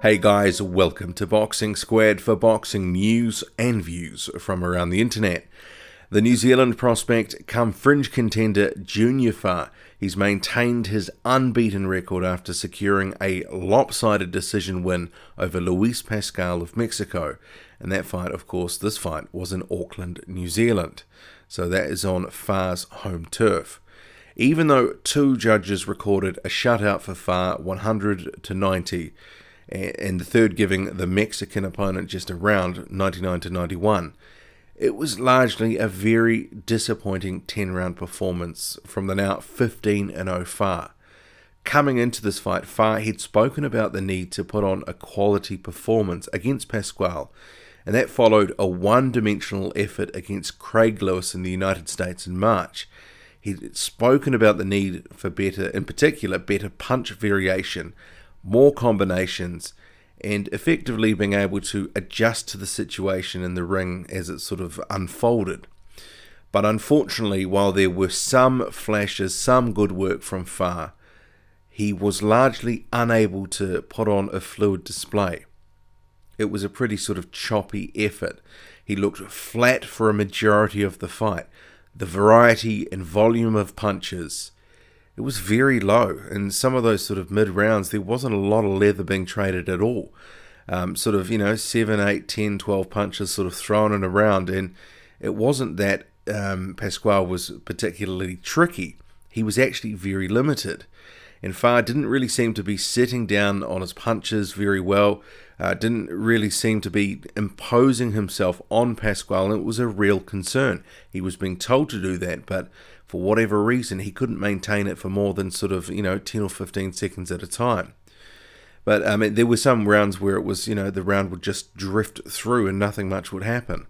Hey guys, welcome to Boxing Squared for boxing news and views from around the internet. The New Zealand prospect come fringe contender Junior Fa, he's maintained his unbeaten record after securing a lopsided decision win over Luis Pascual of Mexico. And that fight, of course, this fight was in Auckland, New Zealand. So that is on Fa's home turf. Even though two judges recorded a shutout for Fa 100-90, and the third giving the Mexican opponent just a round 99-91. It was largely a very disappointing 10-round performance from the now 15-0 Fa. Coming into this fight, Fa had spoken about the need to put on a quality performance against Pascual, and that followed a one-dimensional effort against Craig Lewis in the United States in March. He'd spoken about the need for better, in particular, better punch variation, more combinations, and effectively being able to adjust to the situation in the ring as it sort of unfolded. But unfortunately, while there were some flashes, some good work from Fa, he was largely unable to put on a fluid display. It was a pretty sort of choppy effort. He looked flat for a majority of the fight. The variety and volume of punches, it was very low. In some of those sort of mid-rounds, there wasn't a lot of leather being traded at all. Sort of, 7, 8, 10, 12 punches sort of thrown in around. And it wasn't that Pascual was particularly tricky. He was actually very limited. And Fa didn't really seem to be sitting down on his punches very well. Didn't really seem to be imposing himself on Pascual, and it was a real concern. He was being told to do that, but for whatever reason, he couldn't maintain it for more than sort of, 10 or 15 seconds at a time. But there were some rounds where it was, the round would just drift through and nothing much would happen.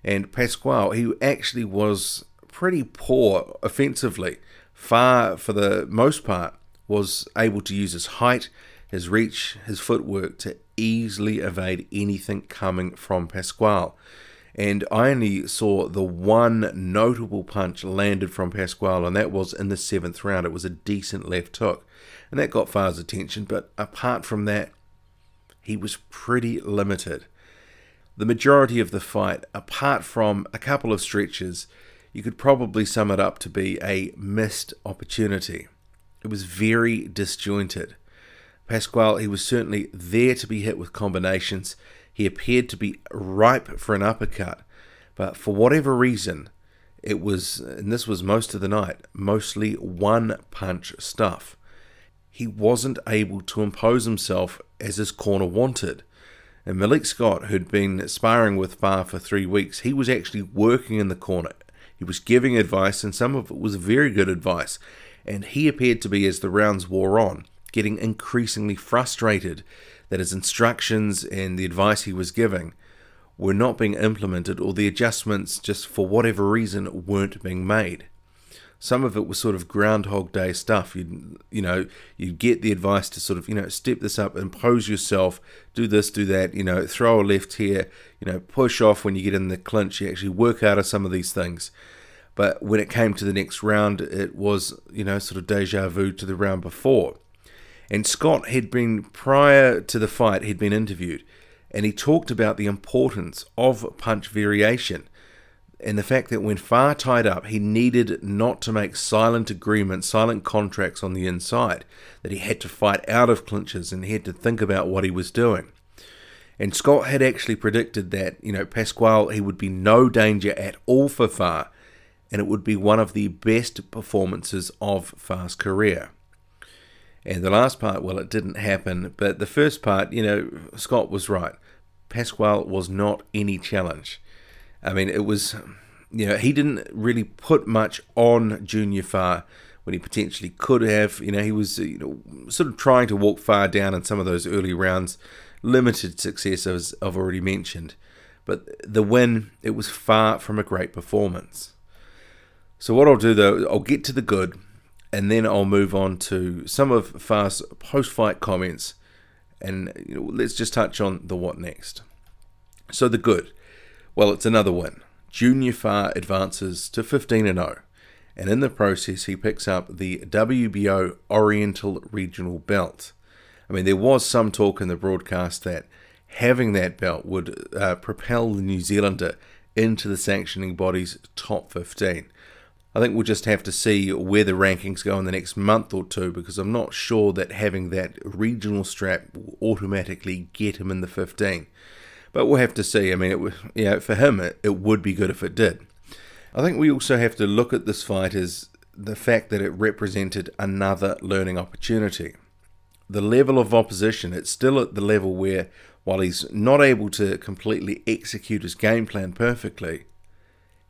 And Pascual, he actually was pretty poor offensively. Fa, for the most part, was able to use his height, his reach, his footwork to easily evade anything coming from Pascual. And I only saw the one notable punch landed from Pascual, and that was in the 7th round. It was a decent left hook, and that got Fa's attention, but apart from that, he was pretty limited. The majority of the fight, apart from a couple of stretches, you could probably sum it up to be a missed opportunity. It was very disjointed. Pascual, he was certainly there to be hit with combinations. He appeared to be ripe for an uppercut, but for whatever reason, it was, and this was most of the night, mostly one-punch stuff. He wasn't able to impose himself as his corner wanted. And Malik Scott, who'd been sparring with Fa for 3 weeks, he was actually working in the corner. He was giving advice, and some of it was very good advice. And he appeared to be, as the rounds wore on, getting increasingly frustrated that his instructions and the advice he was giving were not being implemented, or the adjustments, just for whatever reason, weren't being made. Some of it was sort of Groundhog Day stuff. You'd get the advice to sort of, step this up, impose yourself, do this, do that, throw a left here, push off when you get in the clinch. You actually work out of some of these things. But when it came to the next round, it was, sort of deja vu to the round before. And Scott had been, prior to the fight, he'd been interviewed, and he talked about the importance of punch variation and the fact that when Fa tied up, he needed not to make silent agreements, silent contracts on the inside, that he had to fight out of clinches and he had to think about what he was doing. And Scott had actually predicted that, Pascual, he would be no danger at all for Fa, and it would be one of the best performances of Fa's career. And the last part, well, it didn't happen, but the first part, Scott was right. Pascual was not any challenge. I mean, it was, he didn't really put much on Junior Fa when he potentially could have. He was, sort of trying to walk Fa down in some of those early rounds. Limited success, as I've already mentioned. But the win, it was far from a great performance. So what I'll do, though, I'll get to the good, and then I'll move on to some of Fa's post-fight comments, and let's just touch on the what next. So the good, well, it's another win. Junior Fa advances to 15-0, and in the process he picks up the WBO Oriental Regional Belt. I mean, there was some talk in the broadcast that having that belt would propel the New Zealander into the sanctioning body's top 15. I think we'll just have to see where the rankings go in the next month or two, because I'm not sure that having that regional strap will automatically get him in the 15. But we'll have to see. I mean, for him, it would be good if it did. I think we also have to look at this fight as the fact that it represented another learning opportunity. The level of opposition, it's still at the level where, while he's not able to completely execute his game plan perfectly,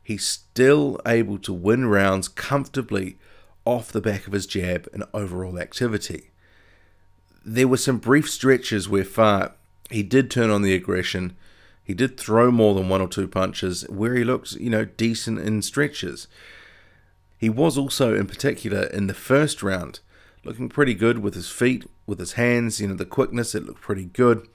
he's still able to win rounds comfortably off the back of his jab and overall activity. There were some brief stretches where he did turn on the aggression. He did throw more than 1 or 2 punches where he looked, decent in stretches. He was also, in particular, in the first round, looking pretty good with his feet, with his hands, the quickness, it looked pretty good.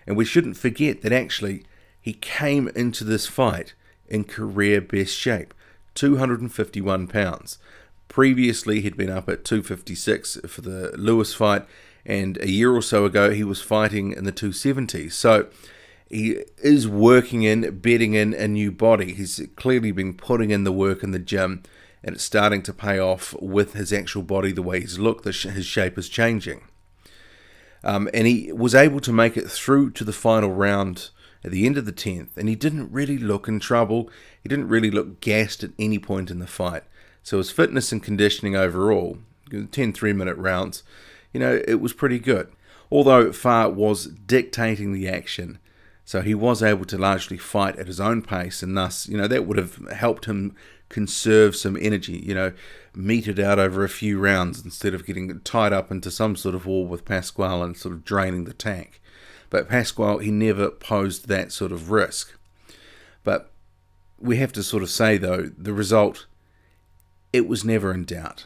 And we shouldn't forget that actually he came into this fight in career best shape, 251 pounds. Previously, he'd been up at 256 for the Lewis fight, and a year or so ago, he was fighting in the 270s. So he is bedding in a new body. He's clearly been putting in the work in the gym, and it's starting to pay off with his actual body, the way he's looked. His shape is changing. And he was able to make it through to the final round at the end of the 10th, and he didn't really look in trouble. He didn't really look gassed at any point in the fight. So his fitness and conditioning overall, 10 3-minute rounds, it was pretty good. Although Fa was dictating the action, so he was able to largely fight at his own pace, and thus, that would have helped him conserve some energy, meet it out over a few rounds instead of getting tied up into some sort of war with Pascual and sort of draining the tank. But Pascual, he never posed that sort of risk. But we have to sort of say, though, the result, it was never in doubt.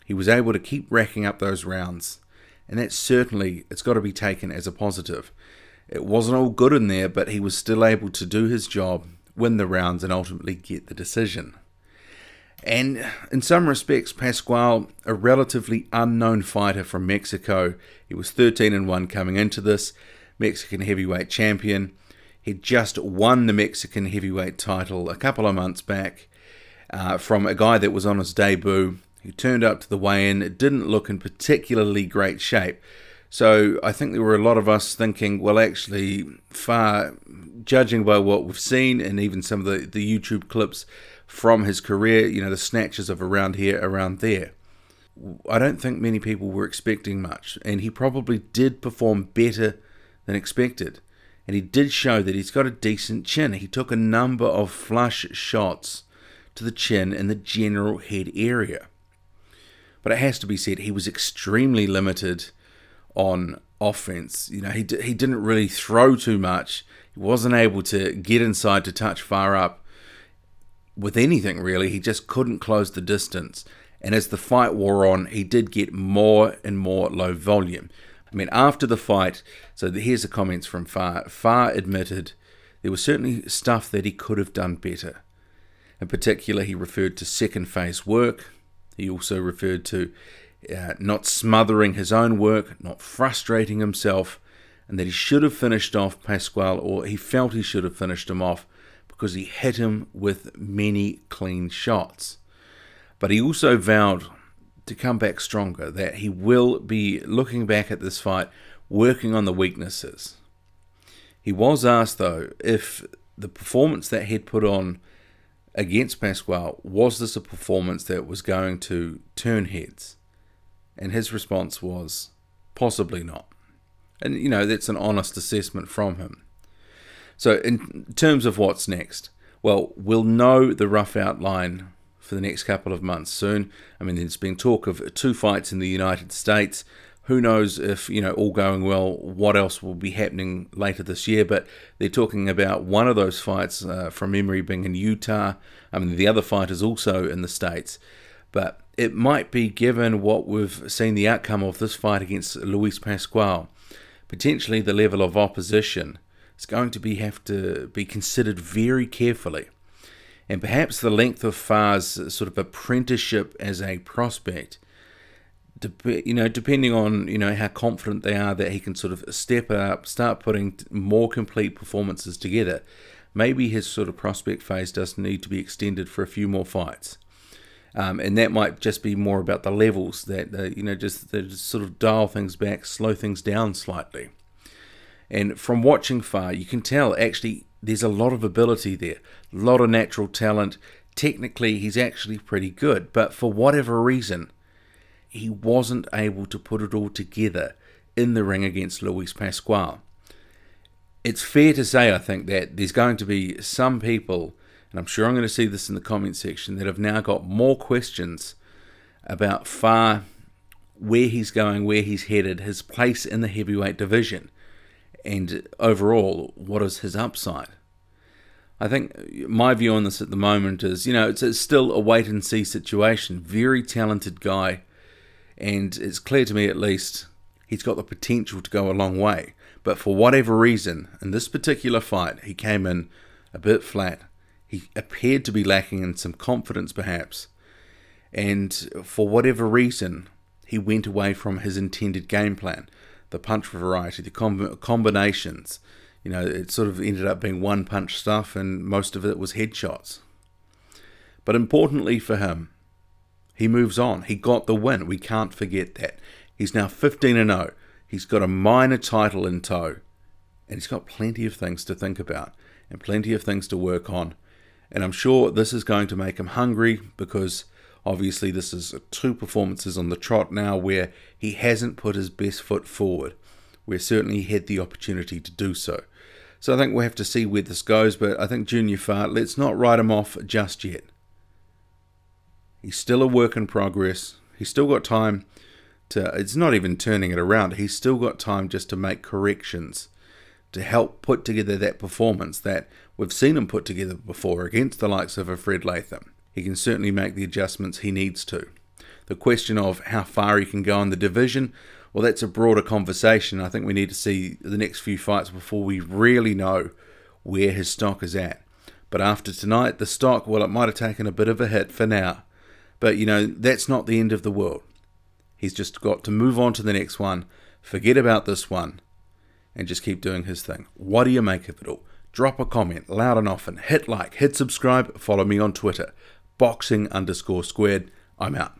He was able to keep racking up those rounds, and that certainly, it's got to be taken as a positive. It wasn't all good in there, but he was still able to do his job, win the rounds, and ultimately get the decision. And in some respects, Pascual, a relatively unknown fighter from Mexico, he was 13-1 coming into this, Mexican heavyweight champion. He'd just won the Mexican heavyweight title a couple of months back from a guy that was on his debut. He turned up to the weigh-in, it didn't look in particularly great shape. So I think there were a lot of us thinking, well, actually, judging by what we've seen and even some of the YouTube clips from his career, the snatches of around here, around there, I don't think many people were expecting much. And he probably did perform better than expected. And he did show that he's got a decent chin. He took a number of flush shots to the chin and the general head area. But it has to be said, he was extremely limited on offense. He didn't really throw too much. He wasn't able to get inside to touch far up with anything, really. He just couldn't close the distance. And as the fight wore on, he did get more and more low volume. I mean, after the fight, so here's the comments from Fa admitted there was certainly stuff that he could have done better. In particular, he referred to second phase work. He also referred to not smothering his own work, not frustrating himself, and that he should have finished off Pascual, or he felt he should have finished him off, because he hit him with many clean shots. But he also vowed to come back stronger, that he will be looking back at this fight, working on the weaknesses. He was asked, though, if the performance that he'd put on against Pascual, was this a performance that was going to turn heads? And his response was, possibly not. And, that's an honest assessment from him. So in terms of what's next, well, we'll know the rough outline for the next couple of months soon. I mean, there's been talk of 2 fights in the United States. Who knows if, all going well, what else will be happening later this year. But they're talking about one of those fights, from memory, being in Utah. I mean, the other fight is also in the States. But it might be, given what we've seen the outcome of this fight against Luis Pascual, potentially the level of opposition is going to have to be considered very carefully. And perhaps the length of Fa's sort of apprenticeship as a prospect depending on how confident they are that he can sort of step up, start putting more complete performances together, maybe his sort of prospect phase does need to be extended for a few more fights. And that might just be more about the levels that just sort of dial things back, slow things down slightly. And from watching far, you can tell actually there's a lot of ability there, a lot of natural talent. Technically, he's actually pretty good, but for whatever reason, he wasn't able to put it all together in the ring against Luis Pascual. It's fair to say, I think, that there's going to be some people, and I'm sure I'm going to see this in the comment section, that have now got more questions about Far, where he's going, where he's headed, his place in the heavyweight division, and overall, what is his upside. I think my view on this at the moment is, it's still a wait-and-see situation. Very talented guy, and it's clear to me at least he's got the potential to go a long way. But for whatever reason, in this particular fight, he came in a bit flat. He appeared to be lacking in some confidence perhaps. And for whatever reason, he went away from his intended game plan. The punch variety, the combinations. It sort of ended up being one-punch stuff, and most of it was headshots. But importantly for him, he moves on. He got the win. We can't forget that. He's now 15-0. He's got a minor title in tow. And he's got plenty of things to think about and plenty of things to work on. And I'm sure this is going to make him hungry, because obviously this is 2 performances on the trot now where he hasn't put his best foot forward, where certainly he had the opportunity to do so. So I think we'll have to see where this goes, but I think Junior Far, let's not write him off just yet. He's still a work in progress. He's still got time to, it's not even turning it around, he's still got time just to make corrections to help put together that performance that we've seen him put together before against the likes of a Fred Latham. He can certainly make the adjustments he needs to. The question of how far he can go in the division, well, that's a broader conversation. I think we need to see the next few fights before we really know where his stock is at. But after tonight, the stock, well, it might have taken a bit of a hit for now. But, that's not the end of the world. He's just got to move on to the next one, forget about this one, and just keep doing his thing. What do you make of it all? Drop a comment loud and often. Hit like, hit subscribe, follow me on Twitter. Boxing_squared. I'm out.